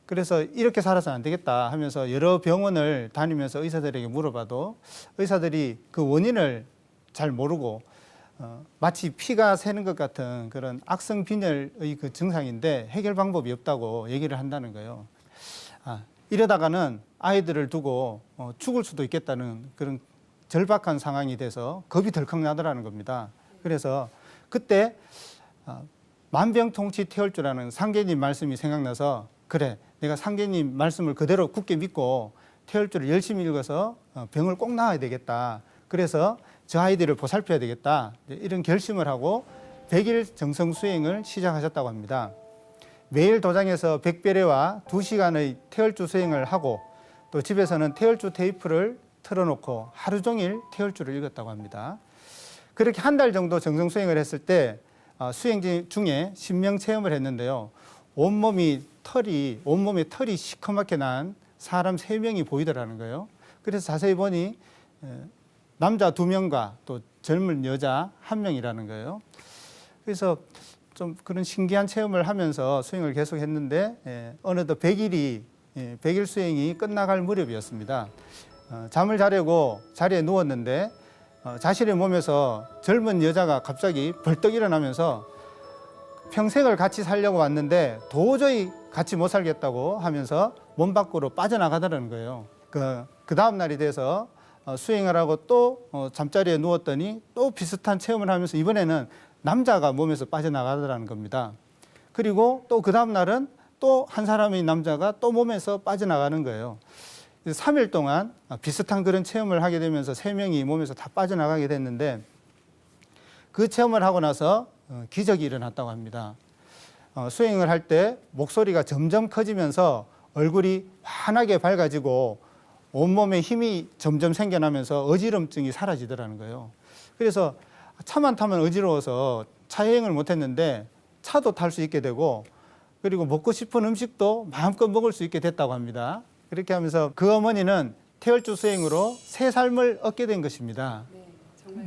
그래서 이렇게 살아서는 안 되겠다 하면서 여러 병원을 다니면서 의사들에게 물어봐도 의사들이 그 원인을 잘 모르고 마치 피가 새는 것 같은 그런 악성 빈혈의 그 증상인데 해결 방법이 없다고 얘기를 한다는 거예요. 이러다가는 아이들을 두고 죽을 수도 있겠다는 그런 절박한 상황이 돼서 겁이 덜컥 나더라는 겁니다. 그래서 그때 만병통치 태울주라는 상계님 말씀이 생각나서 그래 내가 상계님 말씀을 그대로 굳게 믿고 태울주를 열심히 읽어서 병을 꼭 나아야 되겠다. 그래서 저 아이들을 보살펴야 되겠다. 이런 결심을 하고 100일 정성 수행을 시작하셨다고 합니다. 매일 도장에서 100배례와 2시간의 태울주 수행을 하고 또 집에서는 태울주 테이프를 틀어놓고 하루 종일 태울주를 읽었다고 합니다. 그렇게 한 달 정도 정성 수행을 했을 때 수행 중에 신명 체험을 했는데요. 온몸에 털이 시커멓게 난 사람 3명이 보이더라는 거예요. 그래서 자세히 보니 남자 2명과 또 젊은 여자 1명이라는 거예요. 그래서 좀 그런 신기한 체험을 하면서 수행을 계속 했는데 어느덧 100일 수행이 끝나갈 무렵이었습니다. 잠을 자려고 자리에 누웠는데 자신의 몸에서 젊은 여자가 갑자기 벌떡 일어나면서 평생을 같이 살려고 왔는데 도저히 같이 못 살겠다고 하면서 몸 밖으로 빠져나가더라는 거예요. 그 다음 날이 돼서 수행을 하고 또 잠자리에 누웠더니 또 비슷한 체험을 하면서 이번에는 남자가 몸에서 빠져나가더라는 겁니다. 그리고 또 그 다음 날은 또 한 사람의 남자가 또 몸에서 빠져나가는 거예요. 3일 동안 비슷한 그런 체험을 하게 되면서 3명이 몸에서 다 빠져나가게 됐는데 그 체험을 하고 나서 기적이 일어났다고 합니다. 수행을 할 때 목소리가 점점 커지면서 얼굴이 환하게 밝아지고 온몸에 힘이 점점 생겨나면서 어지럼증이 사라지더라는 거예요. 그래서 차만 타면 어지러워서 차 여행을 못했는데 차도 탈 수 있게 되고 그리고 먹고 싶은 음식도 마음껏 먹을 수 있게 됐다고 합니다. 그렇게 하면서 그 어머니는 태울주 수행으로 새 삶을 얻게 된 것입니다.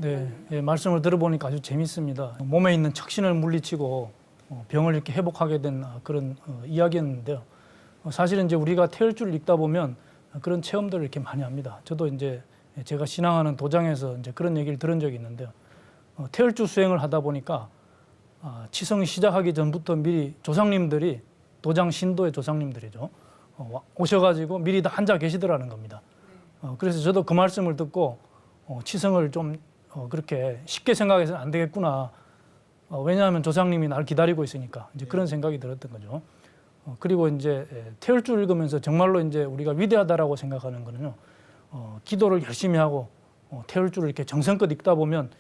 네, 말씀을 들어보니까 아주 재밌습니다. 몸에 있는 척신을 물리치고 병을 이렇게 회복하게 된 그런 이야기였는데요. 사실은 이제 우리가 태울주를 읽다 보면 그런 체험들을 이렇게 많이 합니다. 저도 이제 제가 신앙하는 도장에서 이제 그런 얘기를 들은 적이 있는데요. 태울주 수행을 하다 보니까 치성 시작하기 전부터 미리 조상님들이 도장 신도의 조상님들이죠. 오셔가지고 미리 다 앉아 계시더라는 겁니다. 그래서 저도 그 말씀을 듣고 치성을 좀 그렇게 쉽게 생각해서는 안 되겠구나. 왜냐하면 조상님이 날 기다리고 있으니까 이제 그런 생각이 들었던 거죠. 그리고 이제 태울주 읽으면서 정말로 이제 우리가 위대하다라고 생각하는 거는요. 기도를 열심히 하고 태울주를 이렇게 정성껏 읽다 보면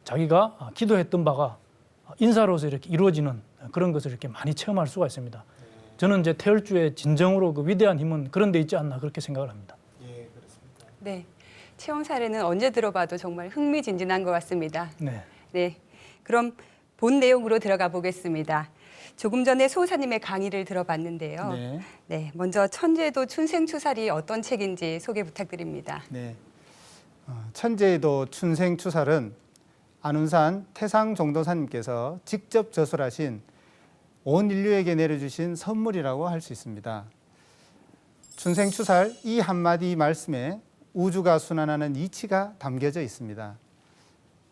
자기가 기도했던 바가 인사로서 이렇게 이루어지는 그런 것을 이렇게 많이 체험할 수가 있습니다. 저는 이제 태울주의 진정으로 그 위대한 힘은 그런 데 있지 않나 그렇게 생각을 합니다. 예, 그렇습니다. 네, 체험 사례는 언제 들어봐도 정말 흥미진진한 것 같습니다. 네. 네, 그럼 본 내용으로 들어가 보겠습니다. 조금 전에 수호사님의 강의를 들어봤는데요. 네. 네, 먼저 천제도 춘생추살이 어떤 책인지 소개 부탁드립니다. 네. 천제도 춘생추살은 안운산 태상종도사님께서 직접 저술하신 온 인류에게 내려주신 선물이라고 할 수 있습니다. 춘생추살 이 한마디 말씀에 우주가 순환하는 이치가 담겨져 있습니다.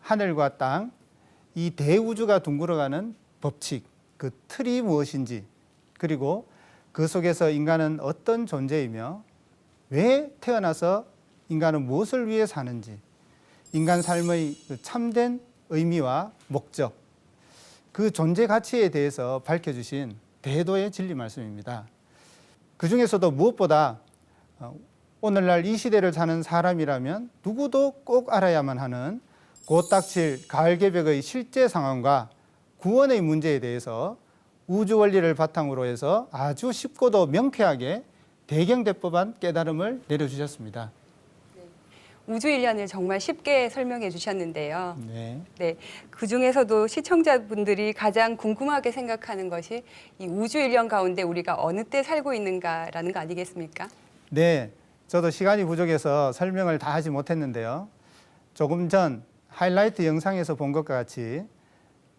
하늘과 땅, 이 대우주가 둥글어가는 법칙, 그 틀이 무엇인지, 그리고 그 속에서 인간은 어떤 존재이며 왜 태어나서 인간은 무엇을 위해 사는지, 인간 삶의 그 참된 의미와 목적, 그 존재 가치에 대해서 밝혀주신 대도의 진리 말씀입니다. 그 중에서도 무엇보다 오늘날 이 시대를 사는 사람이라면 누구도 꼭 알아야만 하는 곧 닥칠 가을 개벽의 실제 상황과 구원의 문제에 대해서 우주 원리를 바탕으로 해서 아주 쉽고도 명쾌하게 대경대법한 깨달음을 내려주셨습니다. 우주 일련을 정말 쉽게 설명해 주셨는데요. 네. 네, 그 중에서도 시청자분들이 가장 궁금하게 생각하는 것이 이 우주 일련 가운데 우리가 어느 때 살고 있는가라는 거 아니겠습니까? 네, 저도 시간이 부족해서 설명을 다 하지 못했는데요. 조금 전 하이라이트 영상에서 본 것과 같이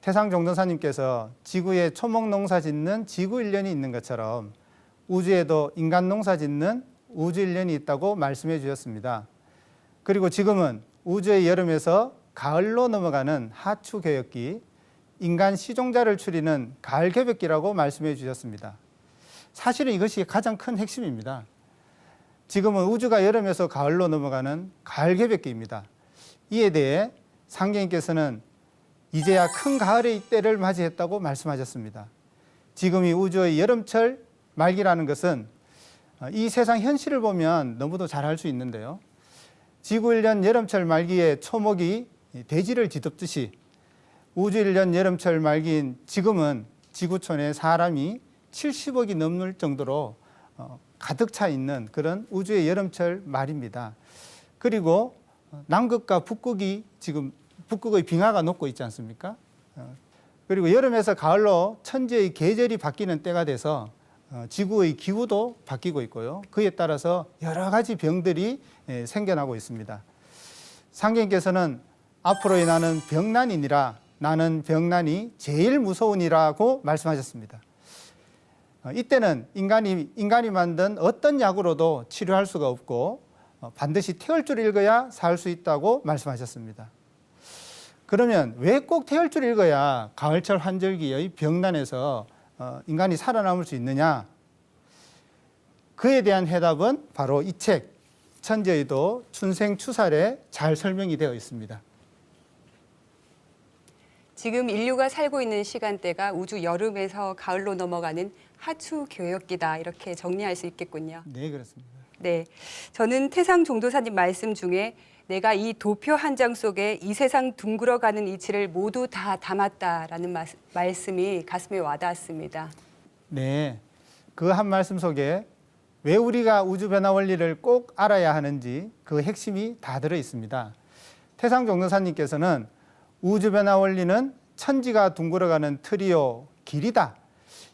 태상 종도사님께서 지구에 초목 농사 짓는 지구 일련이 있는 것처럼 우주에도 인간 농사 짓는 우주 일련이 있다고 말씀해 주셨습니다. 그리고 지금은 우주의 여름에서 가을로 넘어가는 하추 개혁기, 인간 시종자를 추리는 가을 개벽기라고 말씀해 주셨습니다. 사실은 이것이 가장 큰 핵심입니다. 지금은 우주가 여름에서 가을로 넘어가는 가을 개벽기입니다. 이에 대해 상계님께서는 이제야 큰 가을의 때를 맞이했다고 말씀하셨습니다. 지금이 우주의 여름철 말기라는 것은 이 세상 현실을 보면 너무도 잘 알 수 있는데요. 지구 1년 여름철 말기에 초목이 대지를 뒤덮듯이 우주 1년 여름철 말기인 지금은 지구촌에 사람이 70억이 넘을 정도로 가득 차 있는 그런 우주의 여름철 말입니다. 그리고 남극과 북극이 지금 북극의 빙하가 녹고 있지 않습니까? 그리고 여름에서 가을로 천지의 계절이 바뀌는 때가 돼서 지구의 기후도 바뀌고 있고요. 그에 따라서 여러 가지 병들이 생겨나고 있습니다. 상경께서는 앞으로의 나는 병난이니라, 나는 병난이 제일 무서우니라고 말씀하셨습니다. 이때는 인간이 만든 어떤 약으로도 치료할 수가 없고 반드시 태열주를 읽어야 살 수 있다고 말씀하셨습니다. 그러면 왜 꼭 태열주를 읽어야 가을철 환절기의 병난에서 인간이 살아남을 수 있느냐? 그에 대한 해답은 바로 이 책 천지의도 춘생추살에 잘 설명이 되어 있습니다. 지금 인류가 살고 있는 시간대가 우주 여름에서 가을로 넘어가는 하추 교역기다, 이렇게 정리할 수 있겠군요. 네, 그렇습니다. 네, 저는 태상 종도사님 말씀 중에 내가 이 도표 한 장 속에 이 세상 둥글어가는 이치를 모두 다 담았다라는 말씀이 가슴에 와닿았습니다. 네, 그 한 말씀 속에 왜 우리가 우주 변화 원리를 꼭 알아야 하는지 그 핵심이 다 들어 있습니다. 태상 종도사님께서는 우주 변화 원리는 천지가 둥글어가는 틀이요 길이다.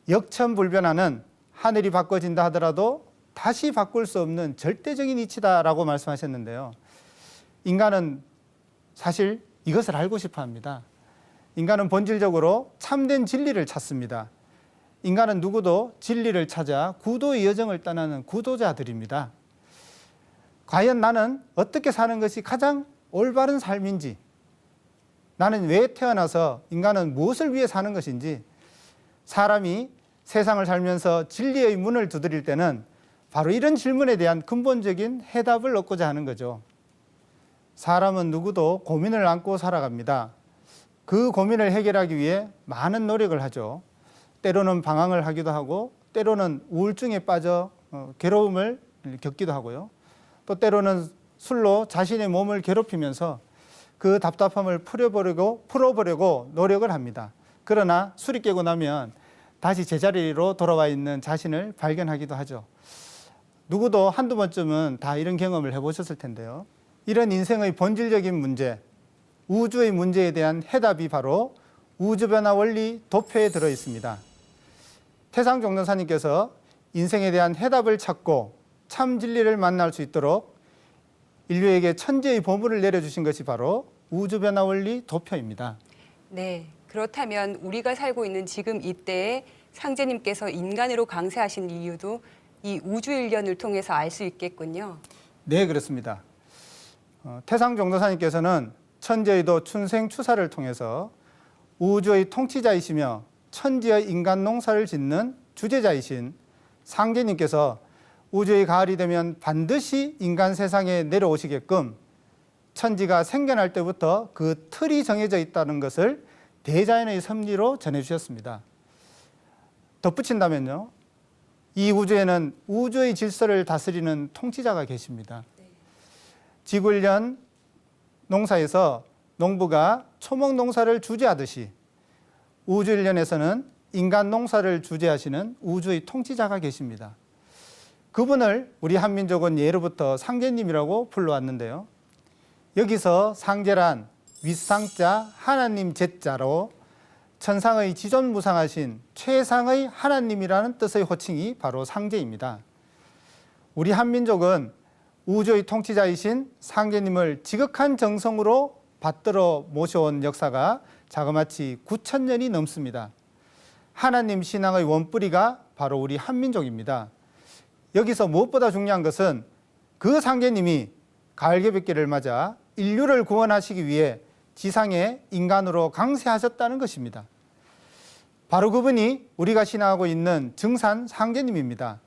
역천불변하는 하늘이 바꿔진다 하더라도 다시 바꿀 수 없는 절대적인 이치다라고 말씀하셨는데요. 인간은 사실 이것을 알고 싶어 합니다. 인간은 본질적으로 참된 진리를 찾습니다. 인간은 누구도 진리를 찾아 구도의 여정을 떠나는 구도자들입니다. 과연 나는 어떻게 사는 것이 가장 올바른 삶인지, 나는 왜 태어나서 인간은 무엇을 위해 사는 것인지, 사람이 세상을 살면서 진리의 문을 두드릴 때는 바로 이런 질문에 대한 근본적인 해답을 얻고자 하는 거죠. 사람은 누구도 고민을 안고 살아갑니다. 그 고민을 해결하기 위해 많은 노력을 하죠. 때로는 방황을 하기도 하고, 때로는 우울증에 빠져 괴로움을 겪기도 하고요. 또 때로는 술로 자신의 몸을 괴롭히면서 그 답답함을 풀어보려고 노력을 합니다. 그러나 술이 깨고 나면 다시 제자리로 돌아와 있는 자신을 발견하기도 하죠. 누구도 한두 번쯤은 다 이런 경험을 해보셨을 텐데요. 이런 인생의 본질적인 문제, 우주의 문제에 대한 해답이 바로 우주변화 원리 도표에 들어 있습니다. 태상 종도사님께서 인생에 대한 해답을 찾고 참 진리를 만날 수 있도록 인류에게 천지의 보물을 내려주신 것이 바로 우주변화 원리 도표입니다. 네, 그렇다면 우리가 살고 있는 지금 이때에 상제님께서 인간으로 강세하신 이유도 이 우주 일련을 통해서 알 수 있겠군요. 네, 그렇습니다. 태상종도사님께서는 천지의도 춘생추사를 통해서 우주의 통치자이시며 천지의 인간 농사를 짓는 주제자이신 상제님께서 우주의 가을이 되면 반드시 인간 세상에 내려오시게끔 천지가 생겨날 때부터 그 틀이 정해져 있다는 것을 대자연의 섭리로 전해주셨습니다. 덧붙인다면요, 이 우주에는 우주의 질서를 다스리는 통치자가 계십니다. 지구일련 농사에서 농부가 초목 농사를 주재하듯이 우주일련에서는 인간 농사를 주재하시는 우주의 통치자가 계십니다. 그분을 우리 한민족은 예로부터 상제님이라고 불러왔는데요. 여기서 상제란 윗상자 하나님 제자로 천상의 지존무상하신 최상의 하나님이라는 뜻의 호칭이 바로 상제입니다. 우리 한민족은 우주의 통치자이신 상제님을 지극한 정성으로 받들어 모셔온 역사가 자그마치 9,000년이 넘습니다. 하나님 신앙의 원뿌리가 바로 우리 한민족입니다. 여기서 무엇보다 중요한 것은 그 상제님이 가을 개백기를 맞아 인류를 구원하시기 위해 지상에 인간으로 강세하셨다는 것입니다. 바로 그분이 우리가 신앙하고 있는 증산 상제님입니다.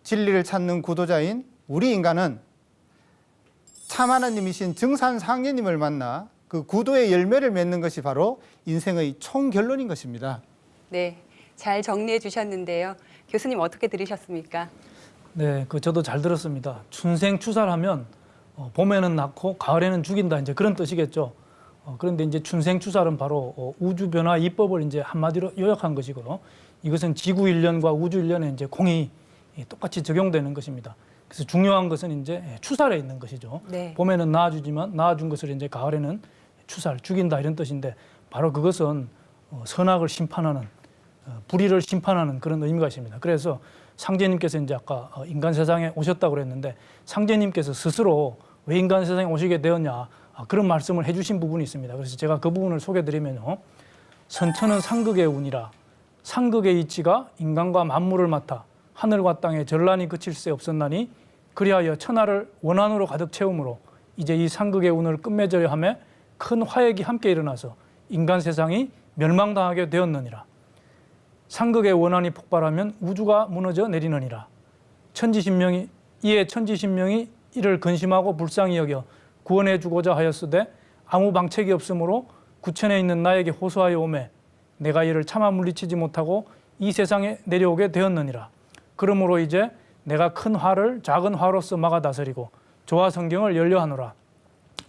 진리를 찾는 구도자인 우리 인간은 참 하나님이신 증산 상제님을 만나 그 구도의 열매를 맺는 것이 바로 인생의 총결론인 것입니다. 네, 잘 정리해 주셨는데요. 교수님 어떻게 들으셨습니까? 네, 저도 잘 들었습니다. 춘생추사하면 봄에는 낳고 가을에는 죽인다, 이제 그런 뜻이겠죠. 그런데 이제 춘생추사는 바로 우주 변화 이법을 이제 한마디로 요약한 것이고, 이것은 지구 일련과 우주 일련에 이제 공이 똑같이 적용되는 것입니다. 그래서 중요한 것은 이제 추살에 있는 것이죠. 네. 봄에는 낳아주지만 낳아준 것을 이제 가을에는 추살, 죽인다, 이런 뜻인데, 바로 그것은 선악을 심판하는, 불의를 심판하는 그런 의미가 있습니다. 그래서 상제님께서 이제 아까 인간 세상에 오셨다고 그랬는데, 상제님께서 스스로 왜 인간 세상에 오시게 되었냐, 그런 말씀을 해주신 부분이 있습니다. 그래서 제가 그 부분을 소개드리면요, 선천은 상극의 운이라 상극의 이치가 인간과 만물을 맡아 하늘과 땅에 전란이 그칠 새 없었나니 그리하여 천하를 원한으로 가득 채우므로 이제 이 상극의 운을 끝맺으려 하며 큰 화액이 함께 일어나서 인간 세상이 멸망당하게 되었느니라. 상극의 원한이 폭발하면 우주가 무너져 내리느니라. 이에 천지신명이 이를 근심하고 불쌍히 여겨 구원해 주고자 하였으되 아무 방책이 없으므로 구천에 있는 나에게 호소하여 오매 내가 이를 차마 물리치지 못하고 이 세상에 내려오게 되었느니라. 그러므로 이제 내가 큰 화를 작은 화로서 막아 다스리고 조화 성경을 연려하노라.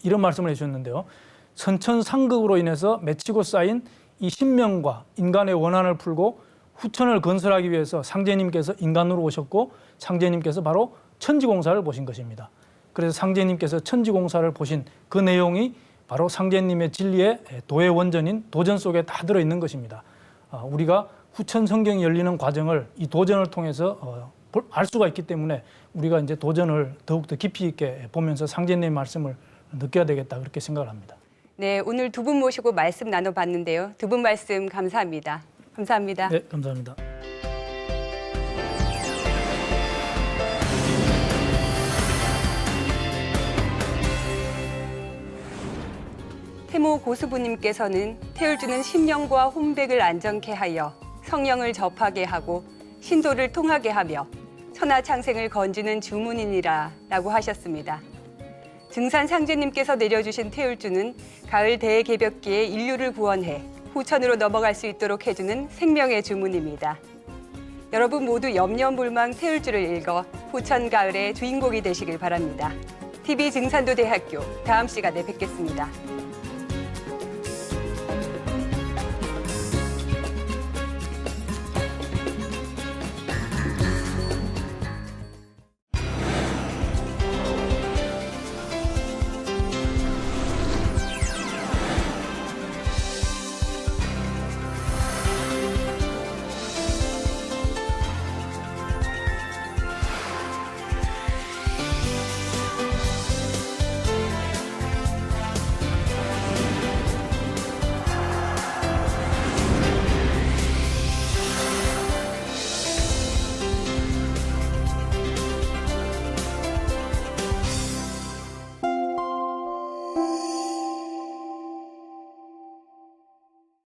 이런 말씀을 해주셨는데요. 선천상극으로 인해서 맺히고 쌓인 이 신명과 인간의 원한을 풀고 후천을 건설하기 위해서 상제님께서 인간으로 오셨고, 상제님께서 바로 천지공사를 보신 것입니다. 그래서 상제님께서 천지공사를 보신 그 내용이 바로 상제님의 진리의 도의 원전인 도전 속에 다 들어있는 것입니다. 우리가 후천 성경이 열리는 과정을 이 도전을 통해서 알 수가 있기 때문에 우리가 이제 도전을 더욱더 깊이 있게 보면서 상제님의 말씀을 느껴야 되겠다, 그렇게 생각을 합니다. 네, 오늘 두 분 모시고 말씀 나눠봤는데요. 두 분 말씀 감사합니다. 감사합니다. 네, 감사합니다. 태모 고수부님께서는 태울주는 심령과 혼백을 안정케 하여 성령을 접하게 하고 신도를 통하게 하며 천하창생을 건지는 주문이니라 라고 하셨습니다. 증산 상제님께서 내려주신 태울주는 가을 대개벽기에 인류를 구원해 후천으로 넘어갈 수 있도록 해주는 생명의 주문입니다. 여러분 모두 염려불망 태울주를 읽어 후천 가을의 주인공이 되시길 바랍니다. TV 증산도 대학교 다음 시간에 뵙겠습니다.